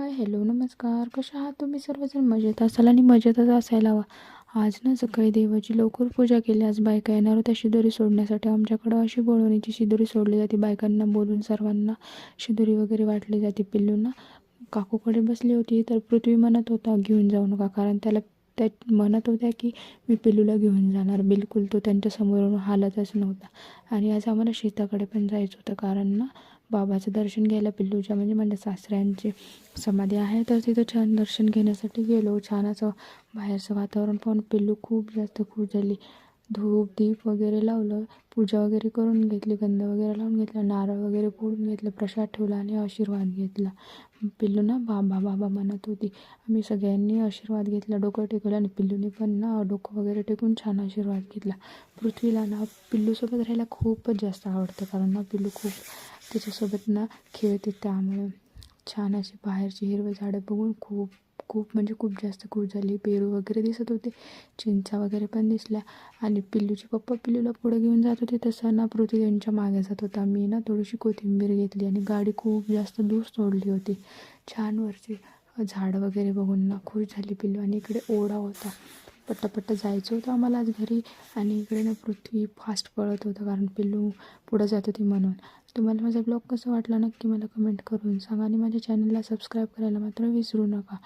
हाय, hello, नमस्कार. कशा आहात तुम्ही सर्वजण? मजेत असाल आणि मजेतच असायला हवं. आज ना सकाळी देवाची लवकर पूजा केली. आज बायका येणार होत्या शिदोरी सोडण्यासाठी. आमच्याकडं अशी बोलवणीची शिदोरी सोडली जाते. बायकांना बोलून सर्वांना शिदोरी वगैरे वाटली जाते. पिल्लूंना काकूकडे बसली होती, तर पृथ्वी म्हणत होता घेऊन जाऊ नका, कारण त्या म्हणत होत्या की मी पिल्लूला घेऊन जाणार. बिलकुल तो त्यांच्यासमोरून हालतच नव्हता. आणि आज आम्हाला शेताकडे पण जायचं होतं, कारण ना बाबाचं दर्शन घ्यायला पिल्लूच्या म्हणजे माझ्या सासऱ्यांची समाधी आहे, तर तिथं छान दर्शन घेण्यासाठी गेलो. छान असं बाहेरचं वातावरण पाहून पिल्लू खूप जास्त खुश झाली. धूप दीप वगैरे लावलं, पूजा वगैरे करून घेतली, गंध वगैरे लावून घेतला, नारळ वगैरे फोडून घेतलं, प्रसाद ठेवला आणि आशीर्वाद घेतला. पिल्लू ना बाबा बाबा म्हणत होती. आम्ही सगळ्यांनी आशीर्वाद घेतला, डोकं टेकवलं आणि पिल्लूने पण ना डोकं वगैरे टेकून छान आशीर्वाद घेतला. पृथ्वीला ना पिल्लूसोबत राहायला खूपच जास्त आवडतं, कारण ना पिल्लू खूप त्याच्यासोबत ना खेळते. त्यामुळे छान अशी बाहेरची हिरवी झाडं बघून खूप खूप म्हणजे खूप जास्त खुश झाली. पेरू वगैरे दिसत होते, चिंचा वगैरे पण दिसल्या. आणि पिल्लूचे पप्पा पिल्लूला पुढे घेऊन जात होते, तसं ना पृथ्वी यांच्या मागे जात होता. मी ना थोडीशी कोथिंबीर घेतली आणि गाडी खूप जास्त दूर सोडली होती. छान वरची झाडं वगैरे बघून ना खुश झाली पिल्लू. आणि इकडे ओढा होता, पट्टापट्टा जायचं होतं आम्हाला आज घरी. आणि इकडे ना पृथ्वी फास्ट पळत होतं, कारण पिल्लू पुढं जात होती म्हणून. तुम्हाला माझा ब्लॉग कसा वाटला नक्की मला कमेंट करून सांगा आणि माझ्या चॅनलला सबस्क्राईब करायला मात्र विसरू नका.